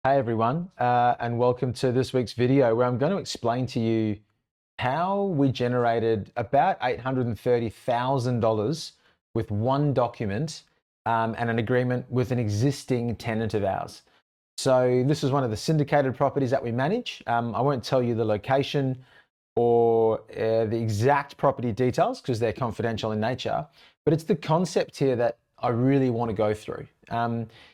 Hey everyone, and welcome to this week's video where I'm going to explain to you how we generated about $830,000 with one document and an agreement with an existing tenant of ours. So this is one of the syndicated properties that we manage. I won't tell you the location or the exact property details because they're confidential in nature, but it's the concept here that I really want to go through.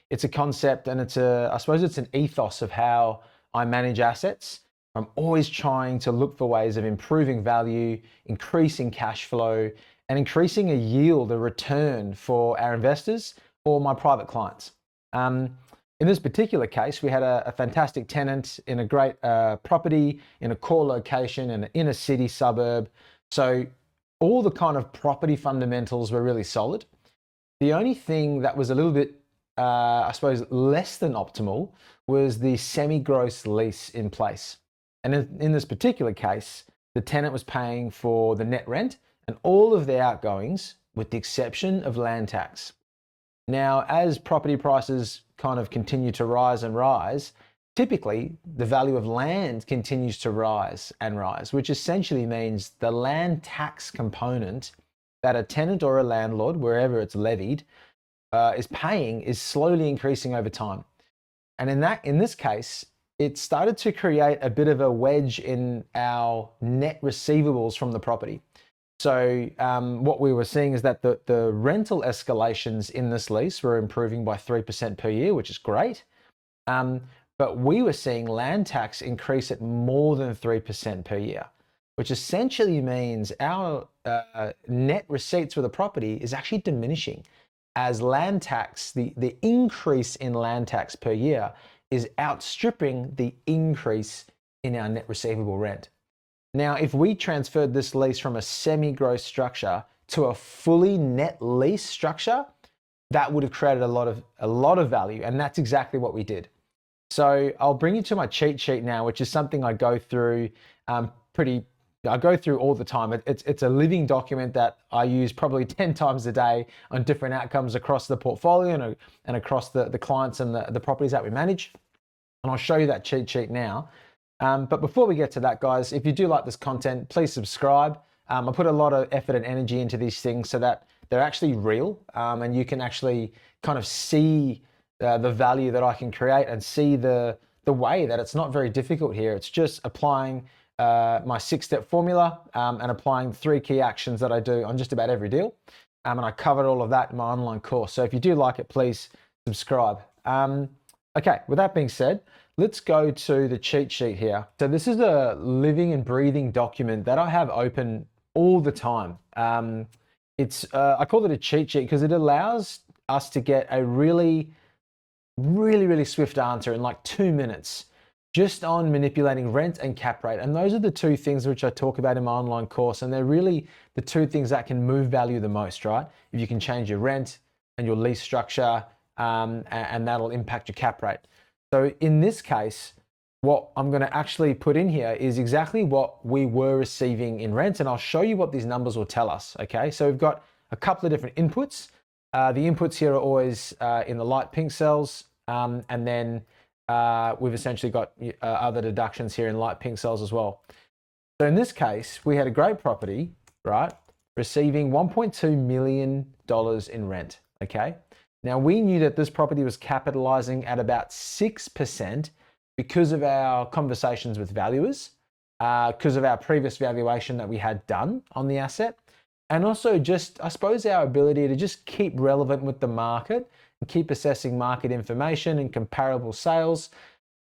It's a concept and I suppose it's an ethos of how I manage assets. I'm always trying to look for ways of improving value, increasing cash flow, and increasing a yield, a return for our investors or my private clients. In this particular case, we had a fantastic tenant in a great property in a core location in an inner city suburb. So all the kind of property fundamentals were really solid. The only thing that was a little bit, I suppose, less than optimal was the semi-gross lease in place. And in this particular case, the tenant was paying for the net rent and all of the outgoings with the exception of land tax. Now, as property prices kind of continue to rise and rise, typically the value of land continues to rise and rise, which essentially means the land tax component that a tenant or a landlord, wherever it's levied, is paying is slowly increasing over time. And in this case, it started to create a bit of a wedge in our net receivables from the property. So what we were seeing is that the rental escalations in this lease were improving by 3% per year, which is great. But we were seeing land tax increase at more than 3% per year, which essentially means our net receipts for the property is actually diminishing as land tax, the increase in land tax per year is outstripping the increase in our net receivable rent. Now, if we transferred this lease from a semi-gross structure to a fully net lease structure, that would have created a lot of value, and that's exactly what we did. So I'll bring you to my cheat sheet now, which is something I go through all the time. It's a living document that I use probably 10 times a day on different outcomes across the portfolio and across the clients and the properties that we manage. And I'll show you that cheat sheet now. But before we get to that, guys, if you do like this content, please subscribe. I put a lot of effort and energy into these things so that they're actually real and you can actually kind of see the value that I can create and see the way that it's not very difficult here. It's just applying my 6-step formula and applying 3 key actions that I do on just about every deal. And I covered all of that in my online course. So if you do like it, please subscribe. Okay, with that being said, let's go to the cheat sheet here. So this is a living and breathing document that I have open all the time. I call it a cheat sheet because it allows us to get a really swift answer in like 2 minutes just on manipulating rent and cap rate. And those are the 2 things which I talk about in my online course. And they're really the 2 things that can move value the most, right? If you can change your rent and your lease structure, and that'll impact your cap rate. So in this case, what I'm going to actually put in here is exactly what we were receiving in rent. And I'll show you what these numbers will tell us. Okay, so we've got a couple of different inputs. The inputs here are always in the light pink cells. And then we've essentially got other deductions here in light pink cells as well. So in this case, we had a great property, right? Receiving $1.2 million in rent, okay? Now we knew that this property was capitalizing at about 6% because of our conversations with valuers, because of our previous valuation that we had done on the asset. And also just, I suppose, our ability to just keep relevant with the market and keep assessing market information and comparable sales.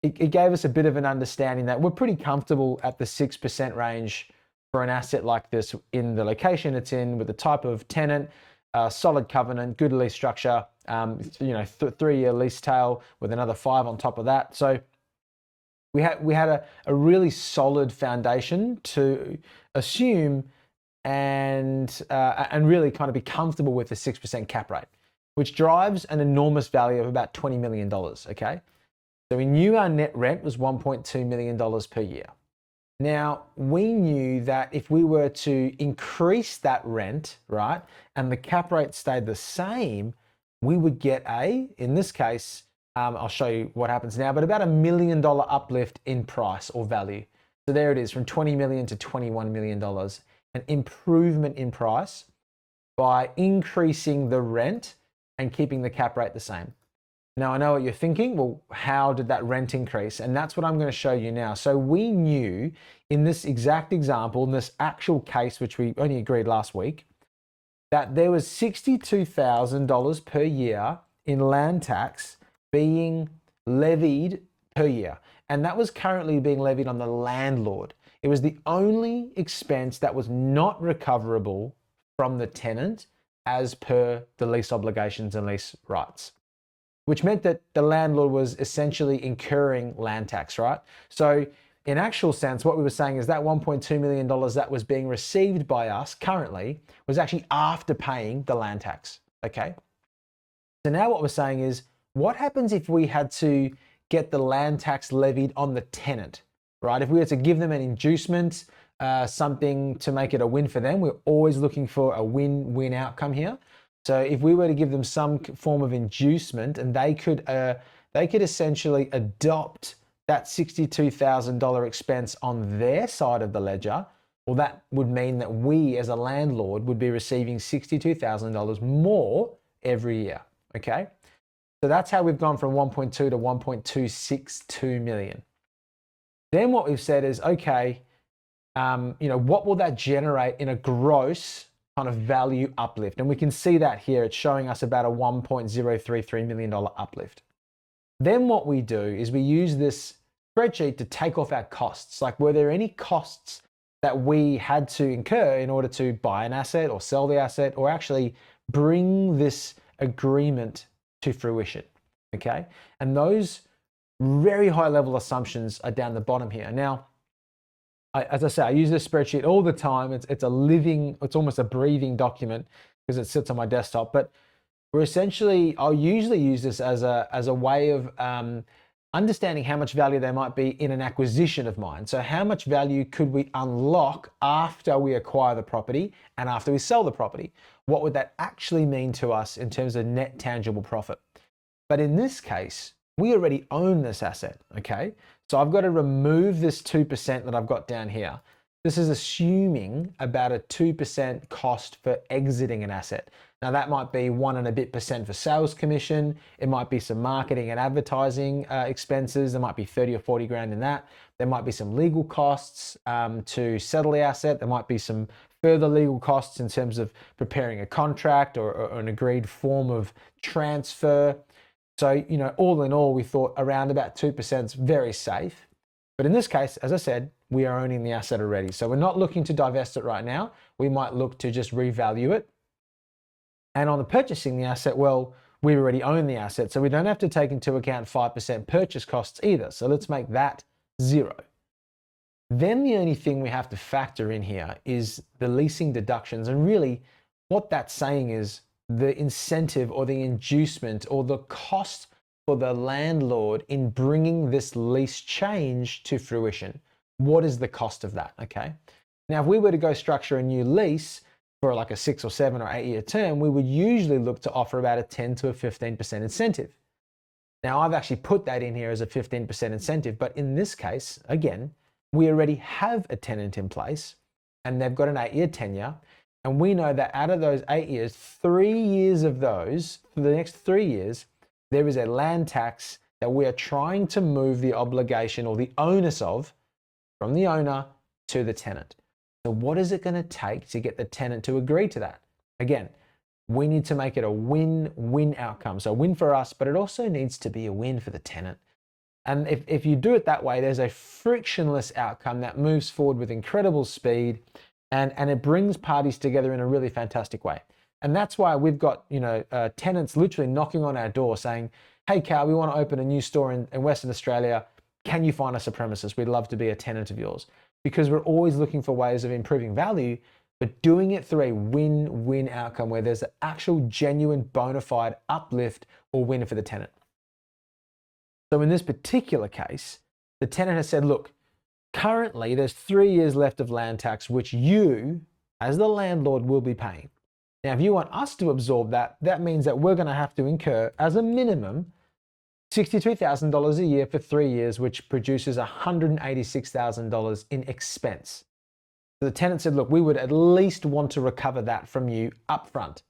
It gave us a bit of an understanding that we're pretty comfortable at the 6% range for an asset like this in the location it's in, with the type of tenant, solid covenant, good lease structure, 3-year lease tail with another 5 on top of that. So we had a really solid foundation to assume and really kind of be comfortable with the 6% cap rate, which drives an enormous value of about $20 million, okay? So we knew our net rent was $1.2 million per year. Now, we knew that if we were to increase that rent, right, and the cap rate stayed the same, we would get in this case, I'll show you what happens now, but about $1 million uplift in price or value. So there it is, from 20 million to $21 million, an improvement in price by increasing the rent and keeping the cap rate the same. Now I know what you're thinking, well, how did that rent increase? And that's what I'm going to show you now. So we knew in this exact example, in this actual case, which we only agreed last week, that there was $62,000 per year in land tax being levied per year. And that was currently being levied on the landlord. It was the only expense that was not recoverable from the tenant as per the lease obligations and lease rights, which meant that the landlord was essentially incurring land tax, right? So in actual sense, what we were saying is that $1.2 million that was being received by us currently was actually after paying the land tax, okay? So now what we're saying is, what happens if we had to get the land tax levied on the tenant, right? If we were to give them an inducement, something to make it a win for them, we're always looking for a win-win outcome here. So if we were to give them some form of inducement and they could essentially adopt that $62,000 expense on their side of the ledger, well, that would mean that we as a landlord would be receiving $62,000 more every year, okay? So that's how we've gone from 1.2 to 1.262 million. Then what we've said is, okay, what will that generate in a gross kind of value uplift? And we can see that here. It's showing us about a $1.033 million uplift. Then what we do is we use this spreadsheet to take off our costs. Like, were there any costs that we had to incur in order to buy an asset or sell the asset or actually bring this agreement to fruition, okay? And those very high level assumptions are down the bottom here. Now, as I say, I use this spreadsheet all the time. It's a living, it's almost a breathing document because it sits on my desktop, but I'll usually use this as a way of understanding how much value there might be in an acquisition of mine. So how much value could we unlock after we acquire the property and after we sell the property? What would that actually mean to us in terms of net tangible profit? But in this case, we already own this asset, okay? So I've got to remove this 2% that I've got down here. This is assuming about a 2% cost for exiting an asset. Now that might be 1 and a bit % for sales commission. It might be some marketing and advertising expenses. There might be 30 or 40 grand in that. There might be some legal costs to settle the asset. There might be some further legal costs in terms of preparing a contract or an agreed form of transfer. So, all in all, we thought around about 2% is very safe. But in this case, as I said, we are owning the asset already. So we're not looking to divest it right now. We might look to just revalue it. And on the purchasing the asset, well, we already own the asset, so we don't have to take into account 5% purchase costs either. So let's make that 0. Then the only thing we have to factor in here is the leasing deductions. And really what that's saying is the incentive or the inducement or the cost for the landlord in bringing this lease change to fruition. What is the cost of that, okay? Now, if we were to go structure a new lease for like a 6 or 7 or 8 year term, we would usually look to offer about a 10 to a 15% incentive. Now, I've actually put that in here as a 15% incentive, but in this case, again, we already have a tenant in place and they've got an 8-year tenure. And we know that out of those 8 years, 3 years of those, for the next 3 years, there is a land tax that we are trying to move the obligation or the onus of from the owner to the tenant. So what is it going to take to get the tenant to agree to that? Again, we need to make it a win-win outcome. So a win for us, but it also needs to be a win for the tenant. And if you do it that way, there's a frictionless outcome that moves forward with incredible speed and it brings parties together in a really fantastic way. And that's why we've got tenants literally knocking on our door saying, hey, Cal, we want to open a new store in Western Australia. Can you find us a premises? We'd love to be a tenant of yours. Because we're always looking for ways of improving value, but doing it through a win-win outcome where there's an actual genuine bona fide uplift or win for the tenant. So in this particular case, the tenant has said, look, currently there's 3 years left of land tax, which you, as the landlord, will be paying. Now, if you want us to absorb that, that means that we're going to have to incur, as a minimum, $62,000 a year for 3 years, which produces $186,000 in expense. So the tenant said, look, we would at least want to recover that from you upfront.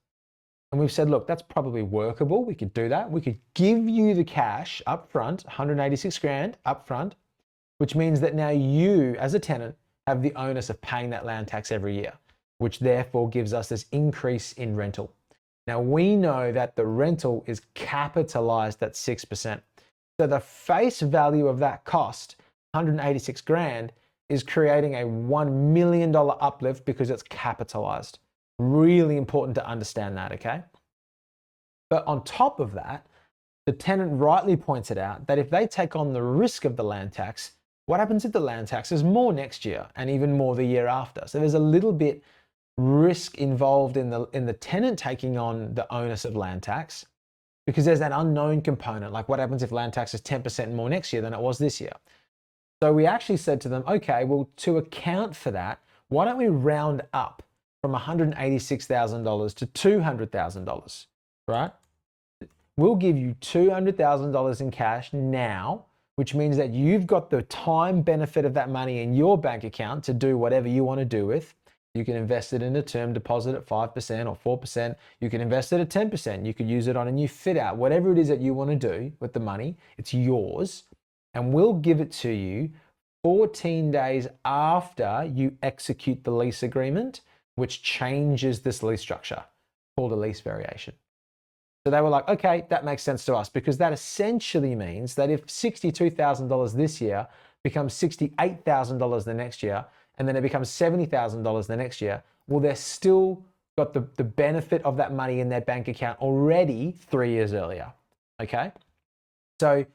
And we've said, look, that's probably workable. We could do that. We could give you the cash upfront, 186 grand upfront, which means that now you, as a tenant, have the onus of paying that land tax every year, which therefore gives us this increase in rental. Now we know that the rental is capitalized at 6%. So the face value of that cost, 186 grand, is creating a $1 million uplift because it's capitalized. Really important to understand that, okay? But on top of that, the tenant rightly pointed out that if they take on the risk of the land tax, what happens if the land tax is more next year and even more the year after? So there's a little bit risk involved in the tenant taking on the onus of land tax, because there's that unknown component, like what happens if land tax is 10% more next year than it was this year. So we actually said to them, okay, well, to account for that, why don't we round up from $186,000 to $200,000, right? We'll give you $200,000 in cash now, which means that you've got the time benefit of that money in your bank account to do whatever you want to do with. You can invest it in a term deposit at 5% or 4%. You can invest it at 10%. You could use it on a new fit out. Whatever it is that you want to do with the money, it's yours. And we'll give it to you 14 days after you execute the lease agreement, which changes this lease structure, called a lease variation. So they were like, okay, that makes sense to us, because that essentially means that if $62,000 this year becomes $68,000 the next year, and then it becomes $70,000 the next year, well, they're still got the benefit of that money in their bank account already 3 years earlier, okay? So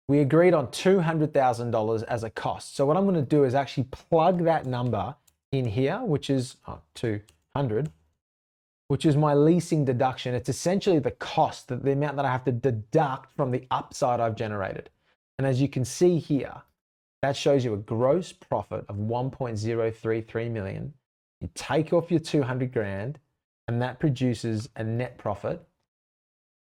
we agreed on $200,000 as a cost. So what I'm gonna do is actually plug that number in here, which is 200, which is my leasing deduction. It's essentially the cost, the amount that I have to deduct from the upside I've generated. And as you can see here, that shows you a gross profit of 1.033 million. You take off your 200 grand, and that produces a net profit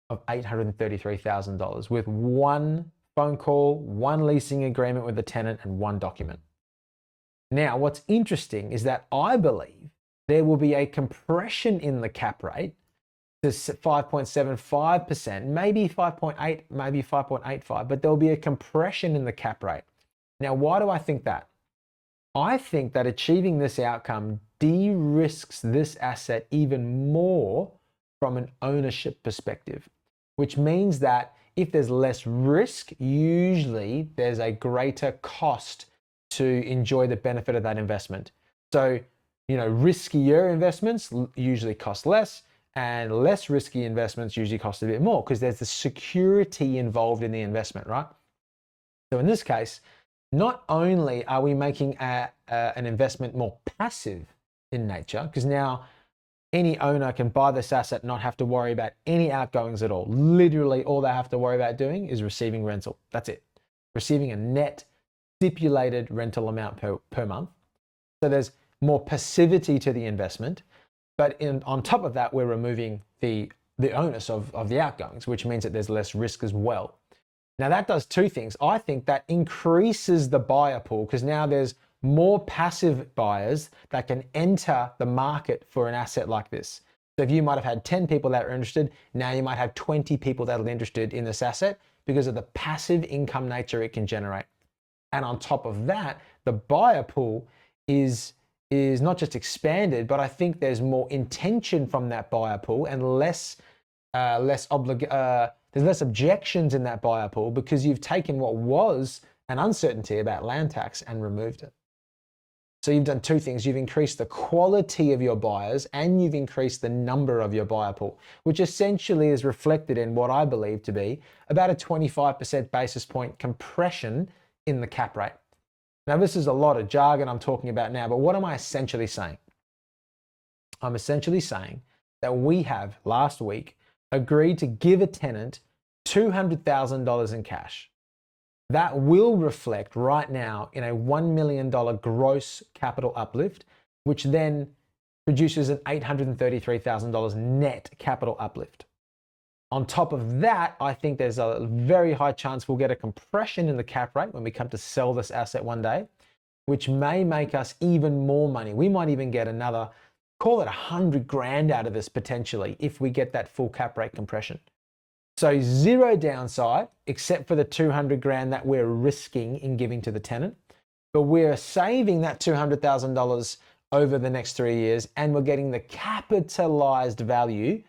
of $833,000 with one phone call, one leasing agreement with the tenant, and one document. Now, what's interesting is that I believe there will be a compression in the cap rate to 5.75%, maybe 5.8, maybe 5.85, but there'll be a compression in the cap rate. Now, why do I think that? I think that achieving this outcome de-risks this asset even more from an ownership perspective, which means that if there's less risk, usually there's a greater cost to enjoy the benefit of that investment. So, riskier investments usually cost less, and less risky investments usually cost a bit more because there's the security involved in the investment, right? So in this case, not only are we making an investment more passive in nature, because now any owner can buy this asset and not have to worry about any outgoings at all. Literally, all they have to worry about doing is receiving rental. That's it. Receiving a net stipulated rental amount per month. So there's more passivity to the investment. But on top of that, we're removing the onus of the outgoings, which means that there's less risk as well. Now that does two things. I think that increases the buyer pool because now there's more passive buyers that can enter the market for an asset like this. So if you might have had 10 people that are interested, now you might have 20 people that are interested in this asset because of the passive income nature it can generate. And on top of that, the buyer pool is not just expanded, but I think there's more intention from that buyer pool and there's less objections in that buyer pool because you've taken what was an uncertainty about land tax and removed it. So you've done two things. You've increased the quality of your buyers and you've increased the number of your buyer pool, which essentially is reflected in what I believe to be about a 25% basis point compression in the cap rate. Now, this is a lot of jargon I'm talking about now, but what am I essentially saying? I'm essentially saying that we have last week agreed to give a tenant $200,000 in cash. That will reflect right now in a $1 million gross capital uplift, which then produces an $833,000 net capital uplift. On top of that, I think there's a very high chance we'll get a compression in the cap rate when we come to sell this asset one day, which may make us even more money. We might even get another, call it 100 grand out of this potentially if we get that full cap rate compression. So zero downside, except for the 200 grand that we're risking in giving to the tenant, but we're saving that $200,000 over the next 3 years, and we're getting the capitalized value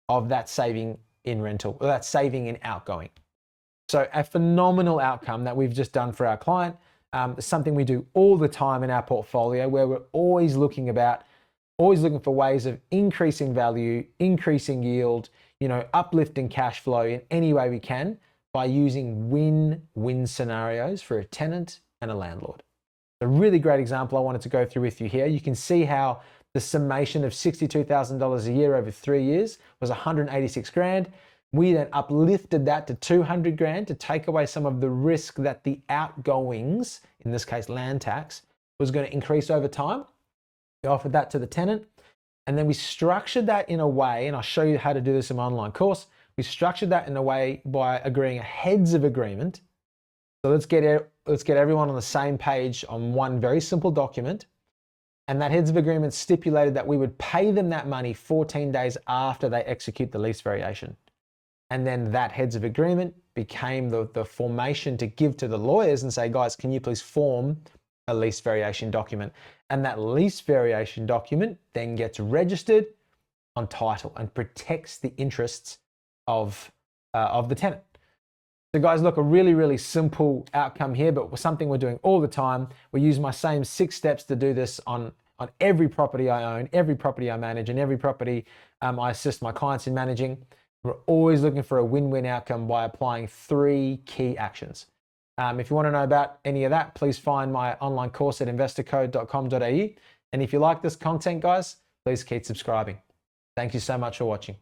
of that saving in rental, or that saving in outgoing. So a phenomenal outcome that we've just done for our client. Something we do all the time in our portfolio, where we're always looking for ways of increasing value, increasing yield, uplifting cash flow in any way we can by using win-win scenarios for a tenant and a landlord. A really great example I wanted to go through with you here. You can see how the summation of $62,000 a year over 3 years was 186 grand. We then uplifted that to 200 grand to take away some of the risk that the outgoings, in this case land tax, was going to increase over time. We offered that to the tenant, and then we structured that in a way, and I'll show you how to do this in my online course. We structured that in a way by agreeing a heads of agreement. So let's get everyone on the same page on one very simple document. And that heads of agreement stipulated that we would pay them that money 14 days after they execute the lease variation. And then that heads of agreement became the formation to give to the lawyers and say, guys, can you please form a lease variation document? And that lease variation document then gets registered on title and protects the interests of the tenant. So guys, look, a really, really simple outcome here, but something we're doing all the time. We use my same 6 steps to do this on every property I own, every property I manage, and every property I assist my clients in managing. We're always looking for a win-win outcome by applying 3 key actions. If you want to know about any of that, please find my online course at investorcode.com.au. And if you like this content, guys, please keep subscribing. Thank you so much for watching.